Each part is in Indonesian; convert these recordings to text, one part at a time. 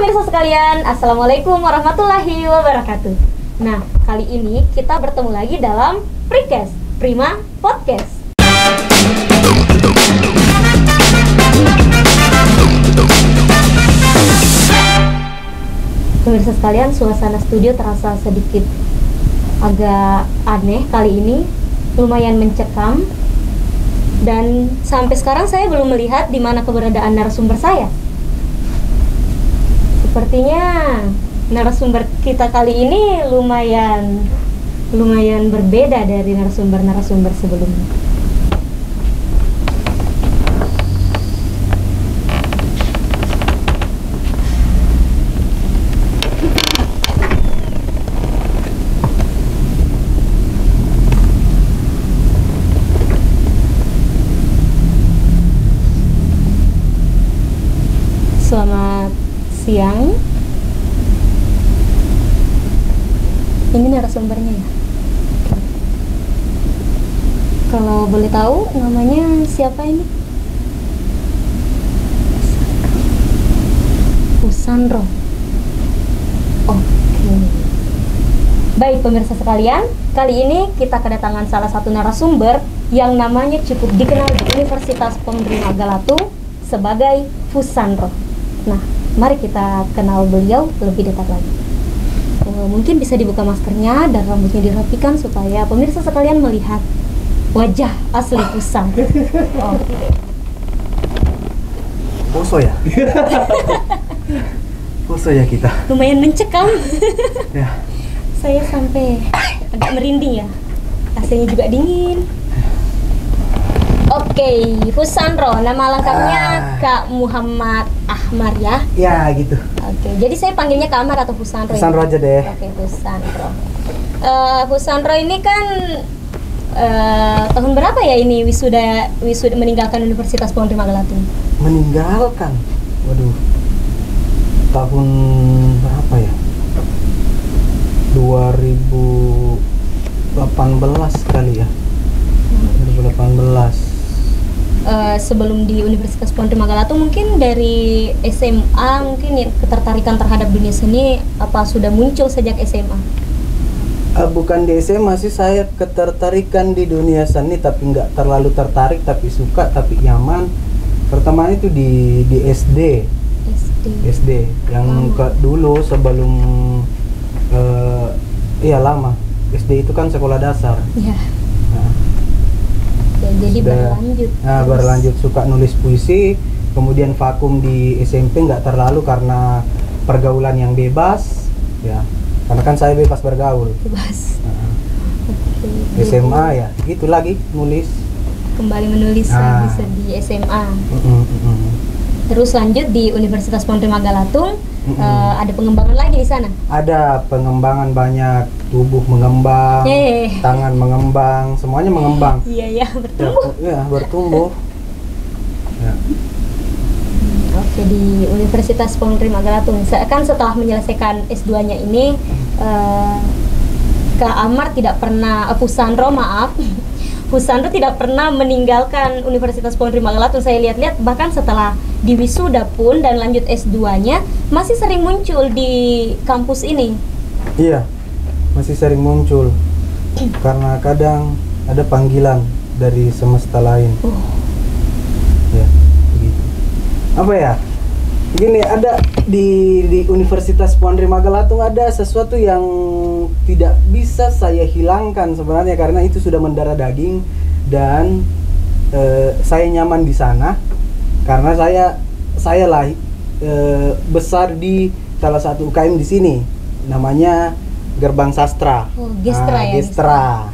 pemirsa sekalian, Assalamualaikum warahmatullahi wabarakatuh. Nah, kali ini kita bertemu lagi dalam Prikes, Prima Podcast. Pemirsa sekalian, suasana studio terasa sedikit agak aneh kali ini, lumayan mencekam. Dan sampai sekarang saya belum melihat di mana keberadaan narasumber saya. Sepertinya narasumber kita kali ini lumayan berbeda dari narasumber sebelumnya. Selamat siang. Ini narasumbernya ya. Kalau boleh tahu namanya siapa ini? Pusandro. Oke. Baik pemirsa sekalian, kali ini kita kedatangan salah satu narasumber yang namanya cukup dikenal di Universitas Penerima Galatung sebagai Pusandro. Nah, mari kita kenal beliau lebih dekat lagi. Mungkin bisa dibuka maskernya dan rambutnya dirapikan supaya pemirsa sekalian melihat wajah asli Pusang. Oh. Poso ya? Poso ya kita? Lumayan mencekam. Ya. Saya sampai agak merinding ya. AC-nya juga dingin. Oke, Pusandro, nama lengkapnya Kak Muhammad Ahmar ya? Ya gitu. Oke, jadi saya panggilnya Kak Ahmar atau Pusandro? Pusandro aja deh. Oke, Pusandro. Pusandro ini kan tahun berapa ya ini wisuda meninggalkan Universitas Penerima Galatung? Meninggalkan? Waduh, tahun berapa ya? 2018 kali ya? 2018. Sebelum di Universitas Penerima Galatung mungkin dari SMA mungkin ya, ketertarikan terhadap dunia seni apa sudah muncul sejak SMA? Bukan di SMA sih, saya ketertarikan di dunia seni tapi nggak terlalu tertarik, tapi suka, tapi nyaman. Pertama itu di SD. Yang dulu sebelum lama. SD itu kan sekolah dasar. Ya. Jadi berlanjut suka nulis puisi, kemudian vakum di SMP nggak terlalu karena pergaulan yang bebas ya, karena kan saya bebas bergaul. SMA ya gitu lagi nulis, kembali menulis bisa di SMA. Terus lanjut di Universitas Penerima Galatung. Ada pengembangan lagi di sana? Ada pengembangan banyak, tubuh mengembang, tangan mengembang, semuanya mengembang. Iya, bertumbuh. Ya, bertumbuh. Ya. Oke, di Universitas Penerima Galatung. Kan setelah menyelesaikan S2-nya ini, Kak Ahmar tidak pernah, Pusandro tidak pernah meninggalkan Universitas Penerima Galatung. Saya lihat-lihat bahkan setelah di wisuda pun dan lanjut S2-nya masih sering muncul di kampus ini. Iya, masih sering muncul karena kadang ada panggilan dari semesta lain. Ya, begitu. Apa ya? Gini, ada di Universitas Penerima Galatung ada sesuatu yang tidak bisa saya hilangkan sebenarnya, karena itu sudah mendarah daging dan saya nyaman di sana karena saya besar di salah satu UKM di sini namanya Gerbang Sastra. Gestra.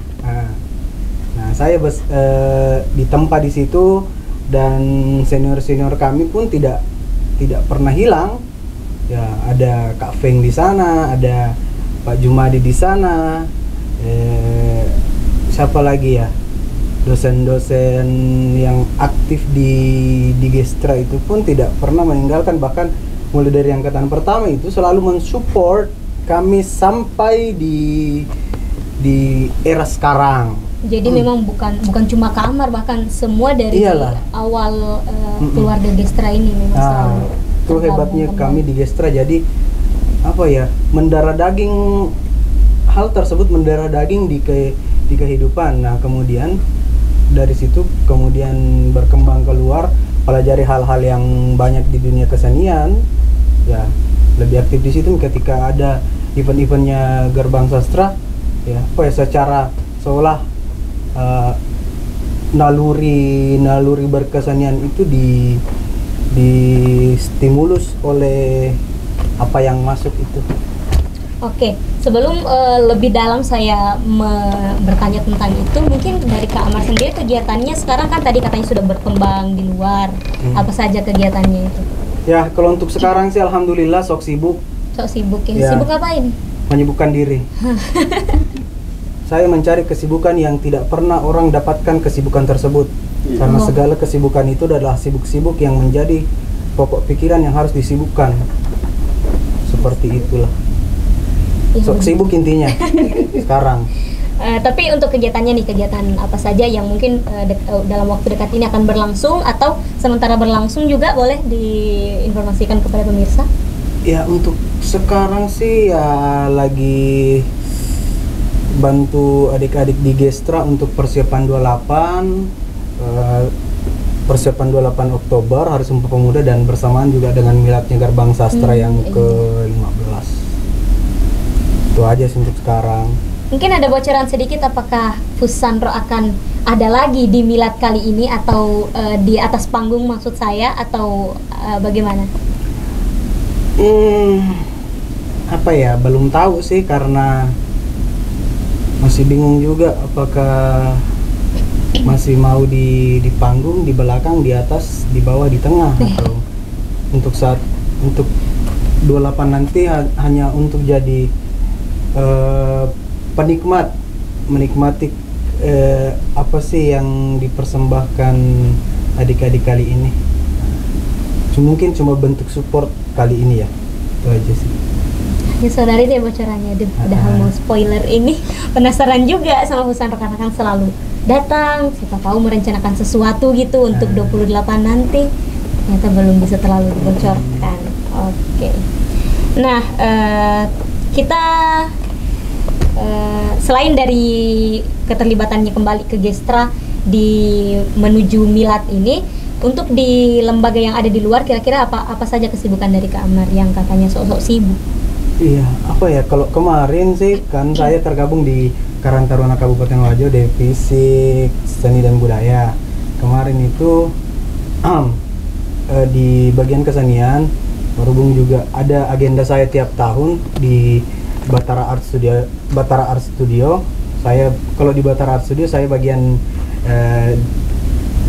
Nah, saya ditempa di situ dan senior kami pun tidak pernah hilang. Ya, ada Kak Feng di sana, ada Pak Jumadi di sana. Siapa lagi ya? Dosen-dosen yang aktif di Gestra itu pun tidak pernah meninggalkan, bahkan mulai dari angkatan pertama itu selalu mensupport kami sampai di era sekarang. Jadi memang bukan cuma Kak Ahmar, bahkan semua dari awal keluarga Gestra ini memang selalu Itu hebatnya kami di Gestra. Jadi apa ya, mendarah daging, hal tersebut mendarah daging di kehidupan. Nah kemudian dari situ kemudian berkembang keluar, pelajari hal-hal yang banyak di dunia kesenian, ya lebih aktif di situ. Ketika ada event-eventnya Gerbang Sastra, ya apa ya, secara seolah naluri berkesenian itu di stimulus oleh apa yang masuk itu. Oke, sebelum lebih dalam saya bertanya tentang itu, mungkin dari Kak Amar sendiri kegiatannya sekarang kan tadi katanya sudah berkembang di luar. Apa saja kegiatannya itu? Ya, kalau untuk sekarang sih alhamdulillah sok sibuk. Sok sibuk ya. Sibuk ngapain? Menyibukkan diri. Saya mencari kesibukan yang tidak pernah orang dapatkan kesibukan tersebut. Karena segala kesibukan itu adalah sibuk-sibuk yang menjadi pokok pikiran yang harus disibukkan. Seperti itulah. Sok sibuk intinya sekarang. Tapi untuk kegiatannya nih, kegiatan apa saja yang mungkin dalam waktu dekat ini akan berlangsung atau sementara berlangsung juga, boleh diinformasikan kepada pemirsa? Ya untuk sekarang sih ya lagi bantu adik-adik di Gestra untuk persiapan 28 Oktober Hari Sumpah Pemuda, dan bersamaan juga dengan miladnya Gerbang Sastra yang ke-15. Itu aja sih untuk sekarang. Mungkin ada bocoran sedikit apakah Fusandro akan ada lagi di milad kali ini atau di atas panggung maksud saya, atau bagaimana? Apa ya, belum tahu sih karena masih bingung juga apakah masih mau di panggung, di belakang, di atas, di bawah, di tengah, atau untuk 28 nanti hanya untuk jadi menikmati apa sih yang dipersembahkan adik-adik kali ini. Mungkin cuma bentuk support kali ini ya, itu aja sih. Ya saudari deh bocorannya, padahal mau spoiler ini, penasaran juga sama Fusandro karena kan selalu datang, siapa tahu merencanakan sesuatu gitu untuk 28 nanti, ternyata belum bisa terlalu dibocorkan. Oke. Nah, kita selain dari keterlibatannya kembali ke Gestra di menuju milad ini, untuk di lembaga yang ada di luar kira-kira apa saja kesibukan dari Kak Amar yang katanya sok-sok sibuk? Iya, apa ya, kalau kemarin sih kan saya tergabung di Karang Taruna Kabupaten Wajo, Divisi Seni dan Budaya. Kemarin itu di bagian kesenian, berhubung juga ada agenda saya tiap tahun di Batara Art Studio. Saya kalau di Batara Art Studio saya bagian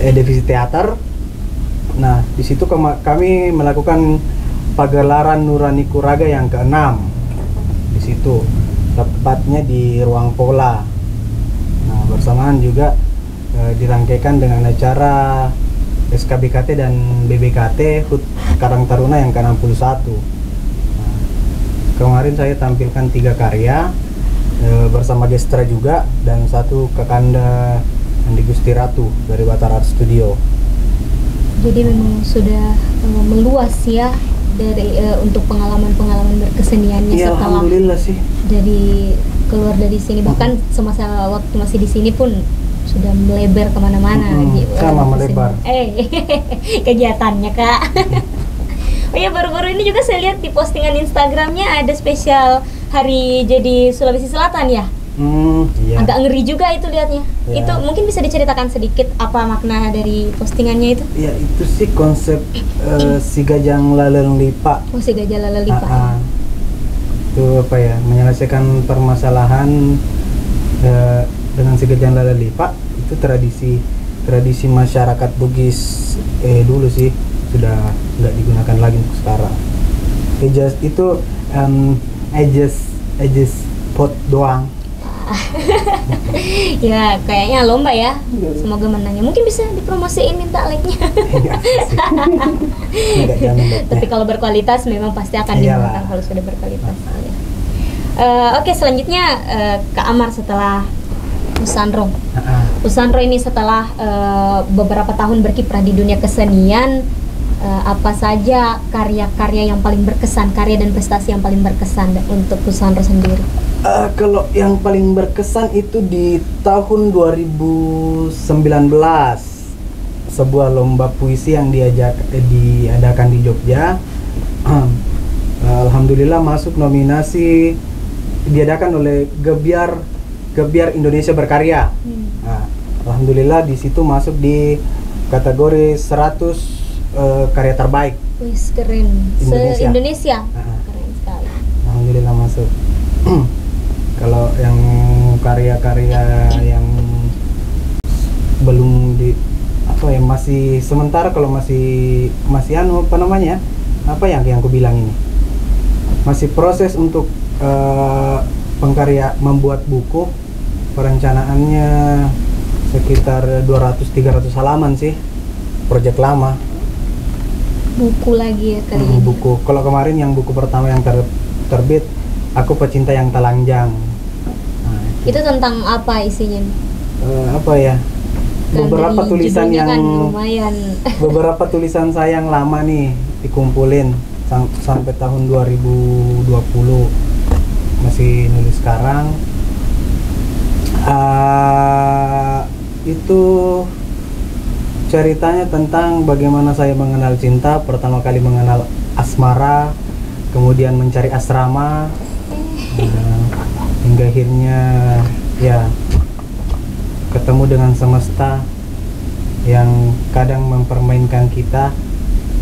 divisi teater. Nah, di situ kami melakukan pagelaran Nurani Kuraga yang ke-6 di situ, tepatnya di Ruang Pola. Nah, bersamaan juga dirangkaikan dengan acara SKBKT dan BBKT HUT Karang Taruna yang ke-61. Nah, kemarin saya tampilkan 3 karya bersama Gestra juga, dan 1 Kakanda Andi Gusti Ratu dari Batara Art Studio. Jadi memang sudah meluas ya dari untuk pengalaman berkeseniannya Ya, setelah alhamdulillah sih. dari keluar dari sini, bahkan semasa waktu masih di sini pun sudah melebar kemana-mana gitu. Sama melebar. Kegiatannya Kak. Oh ya, baru-baru ini juga saya lihat di postingan Instagramnya ada spesial Hari Jadi Sulawesi Selatan ya. Iya. Agak ngeri juga itu lihatnya. Ya. Itu mungkin bisa diceritakan sedikit apa makna dari postingannya itu? Ya, itu sih konsep si Gajang Laleng Lipa. Oh, si Gajah Laleng Lipa. Itu apa ya, menyelesaikan permasalahan dengan si Gajang Laleng Lipa. Itu tradisi masyarakat Bugis dulu sih, sudah nggak digunakan lagi untuk sekarang. Itu ages pot doang. Ya kayaknya lomba ya, semoga menangnya. Mungkin bisa dipromosiin, minta like-nya. Tapi kalau berkualitas memang pasti akan dimakan kalau sudah berkualitas. Oke, selanjutnya Kak Amar setelah Fusandro. Fusandro ini setelah beberapa tahun berkiprah di dunia kesenian, apa saja karya-karya yang paling berkesan, karya dan prestasi yang paling berkesan untuk Fusandro sendiri? Kalau yang paling berkesan itu di tahun 2019, sebuah lomba puisi yang diadakan di Jogja. Alhamdulillah masuk nominasi, diadakan oleh Gebiar Indonesia Berkarya. Alhamdulillah di situ masuk di kategori 100 karya terbaik. Wih, keren. Se-Indonesia. Keren sekali. Alhamdulillah masuk. Kalau yang karya-karya yang belum masih sementara, kalau masih apa namanya? Apa yang aku bilang ini? Masih proses untuk pengkarya membuat buku. Perencanaannya sekitar 200-300 halaman sih. Proyek lama. Buku lagi ya kali ini. Buku. Kalau kemarin yang buku pertama yang terbit, Aku Pecinta Yang Telanjang. Itu tentang apa isinya? Apa ya? Beberapa tulisan yang kan lumayan. Beberapa tulisan saya yang lama nih dikumpulin sampai tahun 2020. Masih nulis sekarang. Itu ceritanya tentang bagaimana saya mengenal cinta, pertama kali mengenal asmara, kemudian mencari asrama, hingga akhirnya ya ketemu dengan semesta yang kadang mempermainkan kita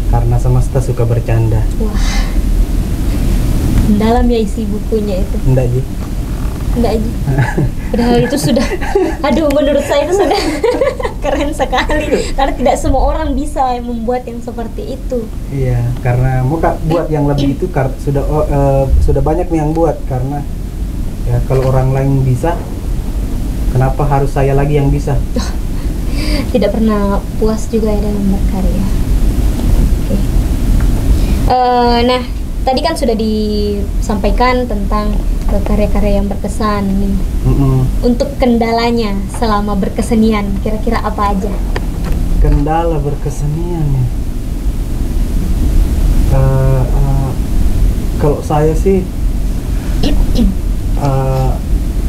karena semesta suka bercanda. Wah, dalam ya isi bukunya itu. Enggak Ji. Enggak Ji. Padahal itu sudah, aduh, menurut saya itu sudah keren sekali. Karena tidak semua orang bisa membuat yang seperti itu. Iya, karena mau buat yang lebih itu sudah banyak nih yang buat, karena ya kalau orang lain bisa, kenapa harus saya lagi yang bisa? Tidak pernah puas juga ya dalam berkarya. Oke. Nah, tadi kan sudah disampaikan tentang karya-karya yang berkesan nih. Untuk kendalanya selama berkesenian, kira-kira apa aja? Kendala berkesenian ya. Kalau saya sih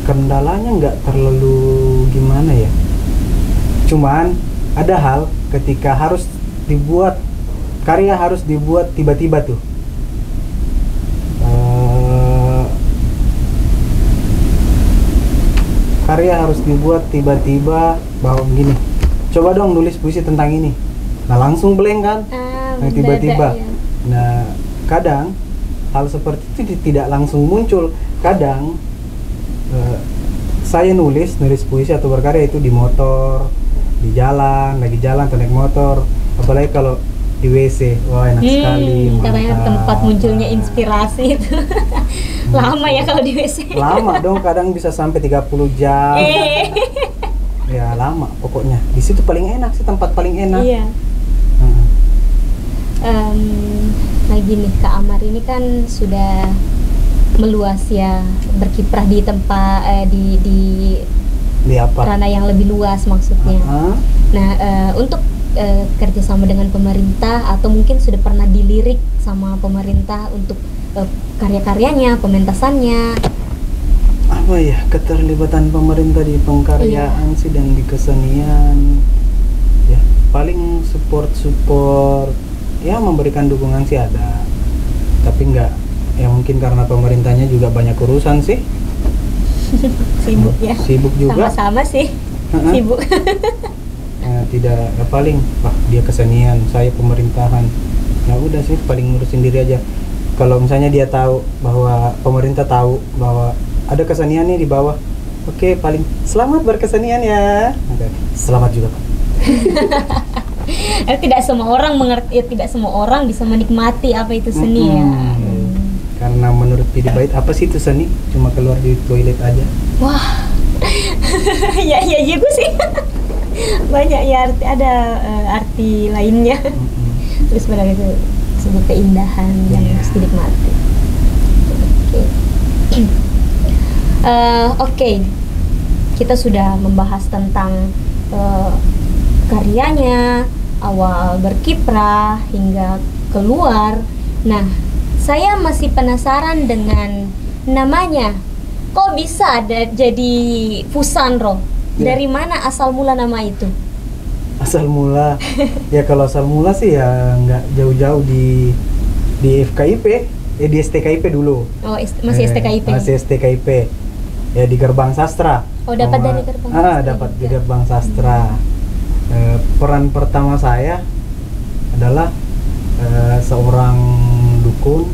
kendalanya nggak terlalu gimana ya. Cuman ada hal ketika harus dibuat karya, harus dibuat tiba-tiba tuh. Karya harus dibuat tiba-tiba, bahwa gini, coba dong nulis puisi tentang ini. Nah langsung blank kan? Nah tiba-tiba. Ya. Nah kadang hal seperti itu tidak langsung muncul. Kadang saya nulis puisi atau berkarya itu di motor, di jalan, lagi jalan atau naik motor. Apalagi kalau di WC, wah enak sekali. Katanya tempat munculnya inspirasi itu. Lama ya kalau di WC. Lama dong, kadang bisa sampai 30 jam. Ya lama pokoknya. Di situ paling enak sih, tempat paling enak. Iya. Lagi nih Kak Amar ini kan sudah meluas ya, berkiprah di tempat di apa? ranah yang lebih luas maksudnya. Nah, untuk kerjasama dengan pemerintah atau mungkin sudah pernah dilirik sama pemerintah untuk karya-karyanya, pementasannya. Apa ya, keterlibatan pemerintah di pengkaryaan sih dan di kesenian. Ya, paling support ya, memberikan dukungan sih ada. Tapi enggak, ya mungkin karena pemerintahnya juga banyak urusan sih. Sibuk ya. Sibuk juga. Sama-sama sih. Sibuk. Tidak, ya paling dia kesenian, saya pemerintahan. Ya udah sih, paling ngurusin diri aja. Kalau misalnya dia tahu bahwa pemerintah tahu bahwa ada kesenian nih di bawah, oke, paling selamat berkesenian ya. Selamat juga Pak. Tidak semua orang mengerti, tidak semua orang bisa menikmati apa itu seni ya. Karena menurut Pidi Bait, apa sih itu seni? Cuma keluar di toilet aja. Wah. Ya juga sih. Banyak ya ada arti lainnya. Terus sebenarnya itu sebuah keindahan yang harus dinikmati. Oke. Kita sudah membahas tentang karyanya, awal berkiprah hingga keluar. Nah, saya masih penasaran dengan namanya. Kok bisa ada jadi Fusandro? Ya. Dari mana asal mula nama itu? Asal mula ya, kalau asal mula sih ya nggak jauh-jauh di FKIP, di STKIP dulu. Oh, masih STKIP. Masih STKIP. Ya di Gerbang Sastra. Oh, dapat dari Gerbang Sastra dapat di juga. Gerbang Sastra. Peran pertama saya adalah seorang dukun.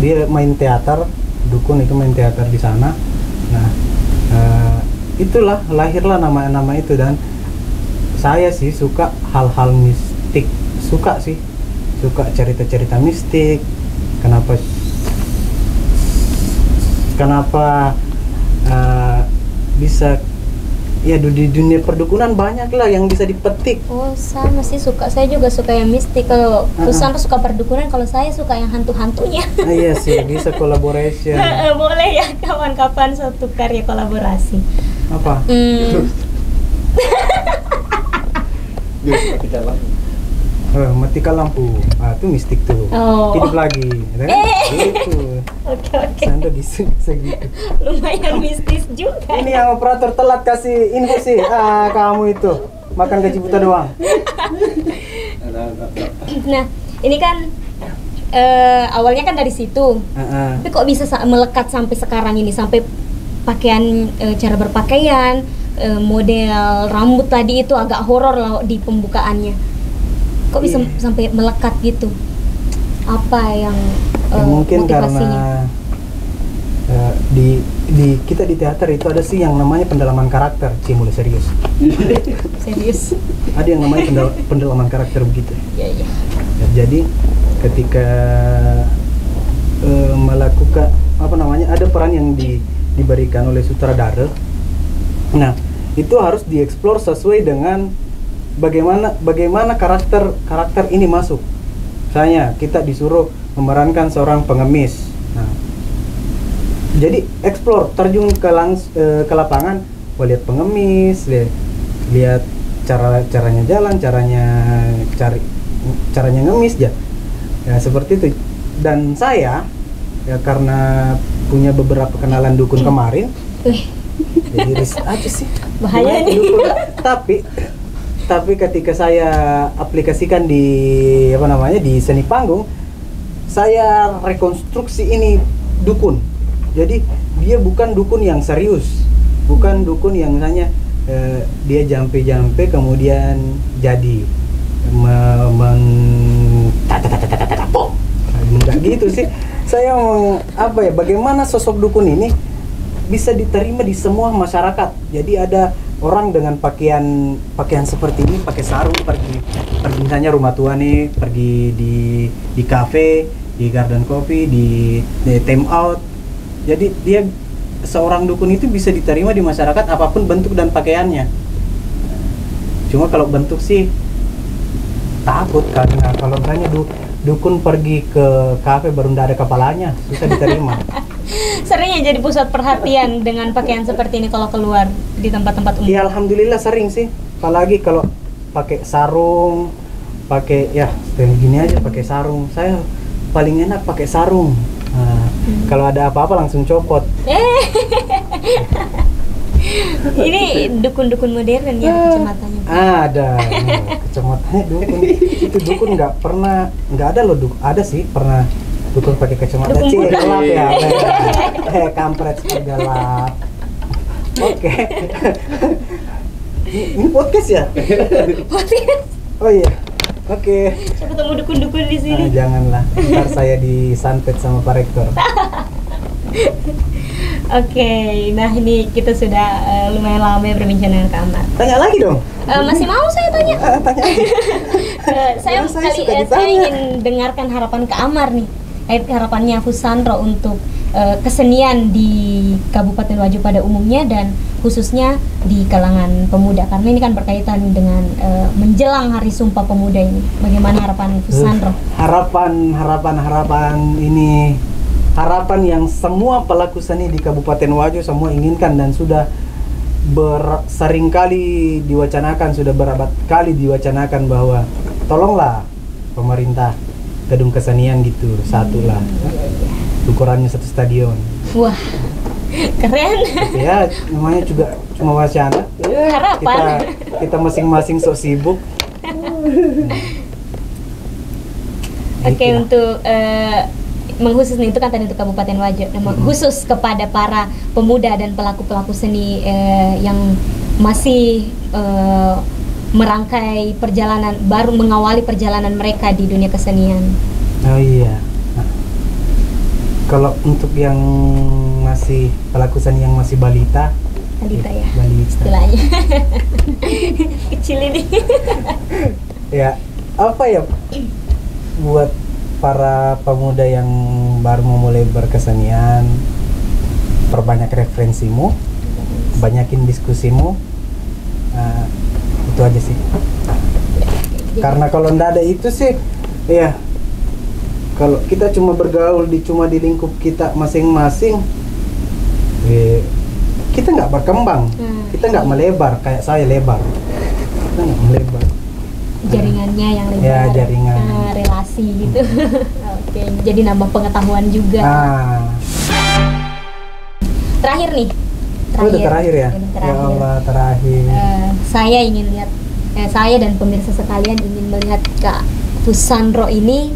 Dia main teater, dukun itu main teater di sana. Nah, itulah lahirlah nama-nama itu. Dan saya sih suka hal-hal mistik, suka cerita-cerita mistik. Kenapa bisa ya di dunia perdukunan banyak lah yang bisa dipetik. Oh, sama sih, saya juga suka yang mistik. Kalau Fusandro suka perdukunan, kalau saya suka yang hantu-hantunya. Iya sih, bisa collaboration. Boleh ya kapan-kapan suatu karya kolaborasi. Apa? Matikan lampu. Itu mistik tuh. Oh. Hidup lagi. Ya kan? Gitu. Oke. Sando bisa segitu. Lumayan mistis juga. Ini yang operator telat kasih info sih. Kamu itu makan gaji buta doang. Nah, ini kan awalnya kan dari situ. Tapi kok bisa melekat sampai sekarang ini, sampai pakaian, cara berpakaian, model rambut tadi itu agak horor lah di pembukaannya. Kok bisa sampai melekat gitu? Apa yang mungkin motivasinya? Karena kita di teater itu ada sih yang namanya pendalaman karakter. Mulai serius. Serius. Ada yang namanya pendalaman karakter begitu. Iya. Ya, jadi ketika melakukan ada peran yang diberikan oleh sutradara. Nah, itu harus dieksplor sesuai dengan bagaimana karakter ini masuk. Misalnya kita disuruh memerankan seorang pengemis. Nah, jadi explore, terjun ke lapangan, lihat pengemis, lihat caranya jalan, caranya ngemis ya. Ya seperti itu. Dan saya ya karena punya beberapa kenalan dukun kemarin. Jadi riset aja sih. Bahaya nih. Tapi ketika saya aplikasikan di di seni panggung, saya rekonstruksi ini dukun. Jadi dia bukan dukun yang serius, bukan dukun yang misalnya dia jampe kemudian jadi enggak gitu sih. Saya mau bagaimana sosok dukun ini bisa diterima di semua masyarakat. Jadi ada orang dengan pakaian seperti ini, pakai sarung, pergi misalnya rumah tua nih, pergi di cafe, di garden coffee, di time out. Jadi dia seorang dukun itu bisa diterima di masyarakat apapun bentuk dan pakaiannya. Cuma kalau bentuk sih takut, karena kalau misalnya dukun pergi ke kafe baru nggak ada kepalanya, susah diterima. Sering ya jadi pusat perhatian dengan pakaian seperti ini kalau keluar di tempat-tempat umum? Ya alhamdulillah sering sih, apalagi kalau pakai sarung, pakai style gini aja pakai sarung. Saya paling enak pakai sarung. Nah, kalau ada apa-apa langsung copot. Ini dukun-dukun modern ya kacamatanya? Ada, kacamatanya dukun. Itu dukun nggak ada loh, ada sih pernah dukun pakai kacamata. Gelap ya, kampret gelap. Oke. Ini podcast ya? Podcast. Oh iya. Oke. Saya ketemu dukun-dukun di sini. Janganlah, ntar saya disantet sama Pak Rektor. Oke, nah ini kita sudah lumayan lama ya berbincang dengan Kak Amar. Tanya lagi dong. Masih mau saya tanya? Tanya aja. Saya ingin dengarkan harapan Kak Amar nih, harapannya Fusandro untuk kesenian di Kabupaten Wajo pada umumnya dan khususnya di kalangan pemuda, karena ini kan berkaitan dengan menjelang Hari Sumpah Pemuda ini. Bagaimana harapan Fusandro? Harapan ini harapan yang semua pelaku seni di Kabupaten Wajo semua inginkan dan sudah sering kali diwacanakan, sudah berabad kali diwacanakan bahwa tolonglah pemerintah gedung kesenian gitu, satu lah, ukurannya 1 stadion. Wah, keren. Ya namanya juga cuma wacana. Harapan. Kita masing-masing sok sibuk. Oke, untuk mengkhusus nih, itu kan tadi untuk Kabupaten Wajo. Nah, khusus kepada para pemuda dan pelaku-pelaku seni yang masih merangkai perjalanan, baru mengawali perjalanan mereka di dunia kesenian. Oh iya. Nah, kalau untuk yang masih pelaku seni yang masih balita Ya, balita istilahnya. Kecil ini. Ya, apa ya buat para pemuda yang baru memulai berkesenian, perbanyak referensimu, banyakin diskusimu. Itu aja sih. Karena kalau ndak ada itu sih, ya kalau kita cuma bergaul cuma di lingkup kita masing-masing, kita nggak berkembang, kita nggak melebar kayak saya lebar, kita nggak melebar. Jaringannya yang lebar, ya, jaringan, relasi gitu. Oke, jadi nambah pengetahuan juga. Terakhir nih. Udah terakhir ya? Terakhir. Ya Allah, terakhir. Saya ingin lihat, saya dan pemirsa sekalian ingin melihat Kak Fusandro ini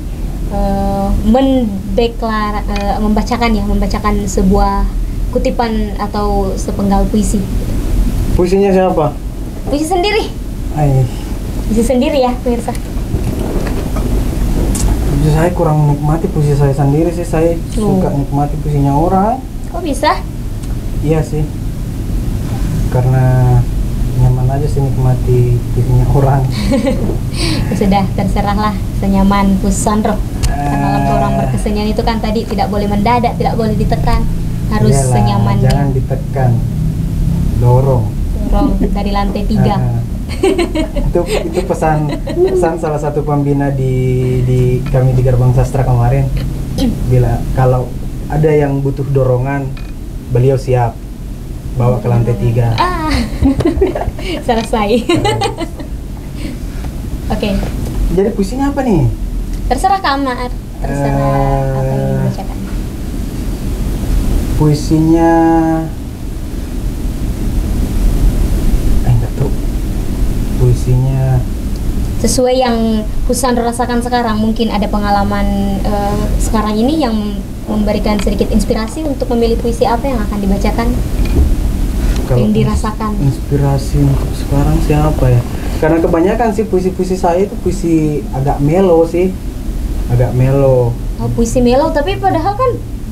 membacakan sebuah kutipan atau sepenggal puisi. Puisinya siapa? Puisi sendiri. Puisi sendiri ya, pemirsa. Puisi saya kurang nikmati puisi saya sendiri sih, saya suka nikmati puisinya orang. Kok bisa? Iya sih, karena nyaman aja sih nikmati puisinya orang. Sudah, terserahlah senyaman Fusandro. Karena dalam orang berkesenian itu kan tadi tidak boleh mendadak, tidak boleh ditekan, harus senyamannya. Jangan ditekan, dorong dari lantai 3. Itu pesan salah satu pembina di kami di Gerbang Sastra kemarin. Bila kalau ada yang butuh dorongan, beliau siap bawa ke lantai 3. Selesai. Oke. Jadi puisinya apa nih? Terserah Kak Amar, terserah apa yang dibacakan. Puisinya enggak tahu. Puisinya sesuai yang Fusandro rasakan sekarang, mungkin ada pengalaman sekarang ini yang memberikan sedikit inspirasi untuk memilih puisi apa yang akan dibacakan. Kalau yang dirasakan inspirasi untuk sekarang siapa ya? Karena kebanyakan sih puisi-puisi saya itu puisi agak melo sih, agak melo. Oh, puisi melo, tapi padahal kan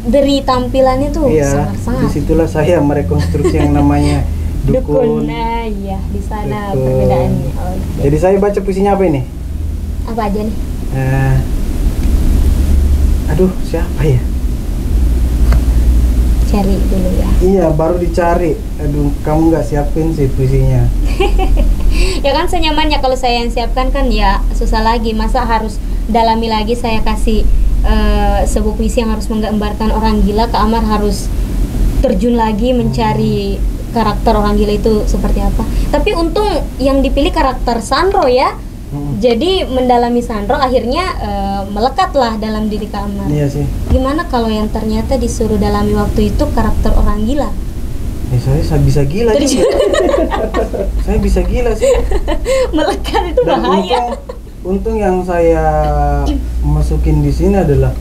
dari tampilannya tuh sangat-sangat. Disitulah saya merekonstruksi yang namanya dukun. Iya, di sana perbedaannya. Okay. Jadi saya baca puisinya apa ini? Apa aja nih? Aduh, siapa ya? Cari dulu ya. Iya, baru dicari. Aduh, kamu nggak siapin sih puisinya. Ya kan senyamannya, kalau saya yang siapkan kan ya susah lagi. Masa harus dalami lagi, saya kasih sebuah puisi yang harus menggambarkan orang gila, Kak Amar harus terjun lagi mencari karakter orang gila itu seperti apa. Tapi untung yang dipilih karakter Sandro ya. Jadi mendalami Sandro akhirnya melekatlah dalam diri Kak Amar. Iya sih. Gimana kalau yang ternyata disuruh dalami waktu itu karakter orang gila? Saya bisa gila juga. Saya bisa gila sih. Melekat itu dan bahaya. Untung yang saya masukin di sini adalah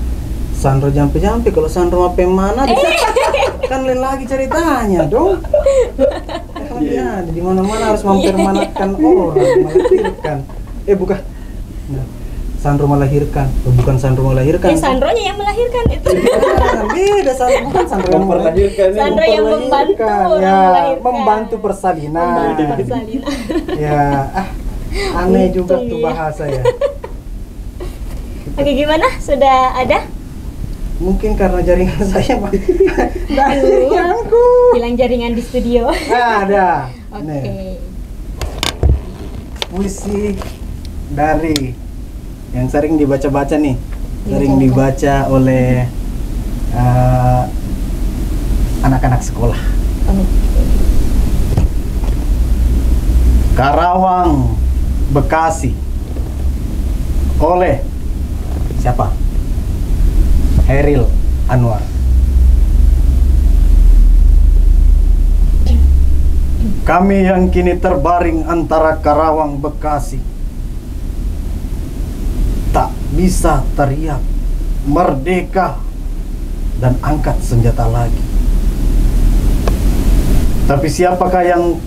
Sandro jampe-jampe. Kalau Sandro apa yang mana? Kan lain lagi ceritanya dong. Ya, di mana-mana harus mempermanatkan orang, melahirkan. Bukan. Nah, Sandro melahirkan, bukan Sandro melahirkan. Sandronya yang melahirkan itu. Beda, Sandro bukan Sandro yang melahirkan. Sandro yang membantu melahirkan. Membantu persalinan. Ya, aneh juga tuh bahasa ya. Oke, gimana? Sudah ada? Mungkin karena jaringan saya hilang jaringan di studio. Ada. Oke. Puisi dari yang sering dibaca-baca nih, sering dibaca oleh anak-anak sekolah. Karawang, Bekasi, oleh siapa? Heril Anwar. Kami yang kini terbaring antara Karawang, Bekasi, tak bisa teriak merdeka dan angkat senjata lagi. Tapi siapakah yang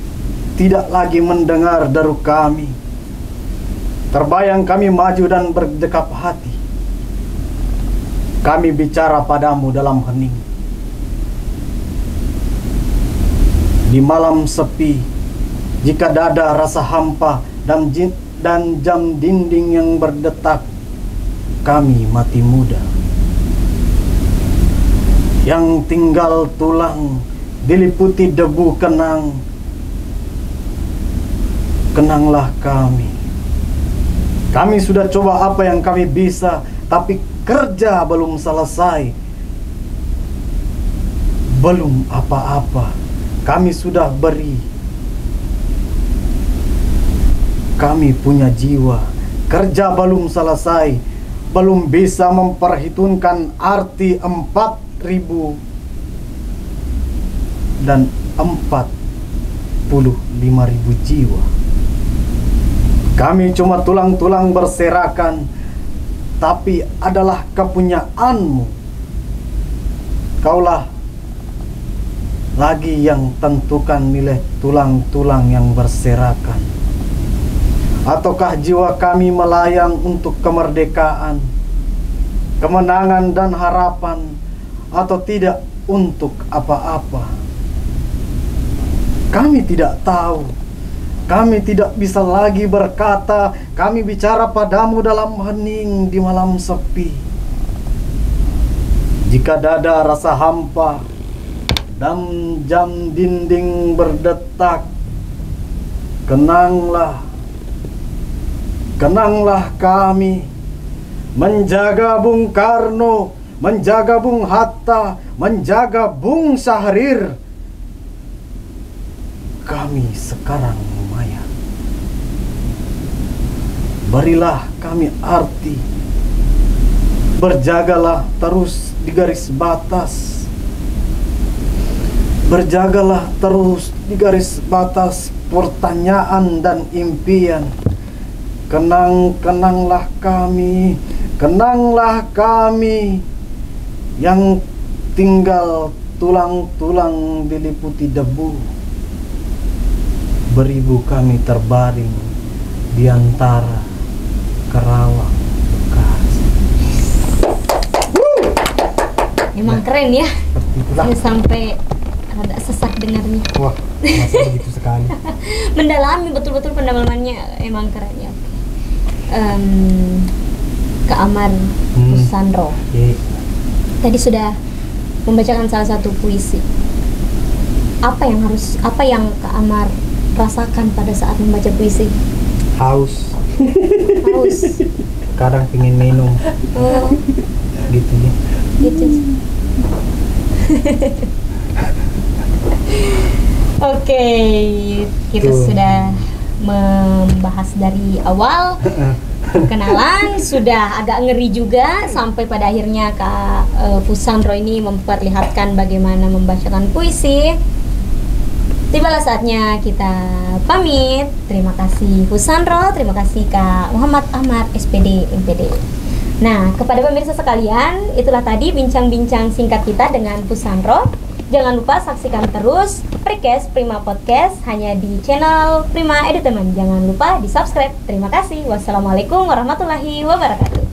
tidak lagi mendengar deru kami? Terbayang kami maju dan berdekap hati. Kami bicara padamu dalam hening. Di malam sepi, jika dada rasa hampa dan jam dinding yang berdetak, kami mati muda. Yang tinggal tulang diliputi debu kenang. Kenanglah kami. Kami sudah coba apa yang kami bisa, tapi kerja belum selesai. Belum apa-apa kami sudah beri. Kami punya jiwa, kerja belum selesai, belum bisa memperhitungkan arti 4.000 dan 45.000 jiwa. Kami cuma tulang-tulang berserakan, tapi adalah kepunyaanmu. Kaulah lagi yang tentukan nilai tulang-tulang yang berserakan. Ataukah jiwa kami melayang untuk kemerdekaan, kemenangan dan harapan, atau tidak untuk apa-apa? Kami tidak tahu. Kami tidak bisa lagi berkata. Kami bicara padamu dalam hening di malam sepi. Jika dada rasa hampa dan jam dinding berdetak, kenanglah, kenanglah kami. Menjaga Bung Karno, menjaga Bung Hatta, menjaga Bung Syahrir. Kami sekarang mayat. Berilah kami arti. Berjagalah terus di garis batas. Berjagalah terus di garis batas pertanyaan dan impian. Kenanglah kami, kenanglah kami yang tinggal tulang-tulang diliputi debu. Beribu kami terbaring di antara Karawang, Bekasi. Emang keren ya. Saya sampai rada sesak dengarnya. Wah, masa begitu sekali. Mendalami betul-betul pendalamannya, emang keren ya. Kak Amar Fusandro tadi sudah membacakan salah satu puisi. Apa yang Kak Amar rasakan pada saat membaca puisi? Haus. Haus. Kadang pengen minum. Oh, Gitu ya. gitu. Oke, kita Tuh. sudah membahas dari awal. Kenalan sudah agak ngeri juga sampai pada akhirnya Kak Fusandro ini memperlihatkan bagaimana membacakan puisi. Tibalah saatnya kita pamit. Terima kasih Fusandro, terima kasih Kak Muhammad Ahmad SPD MPD. Nah, kepada pemirsa sekalian, itulah tadi bincang-bincang singkat kita dengan Fusandro. Jangan lupa saksikan terus Prikes Prima Podcast hanya di channel Prima Edutainment. Jangan lupa di subscribe. Terima kasih. Wassalamualaikum warahmatullahi wabarakatuh.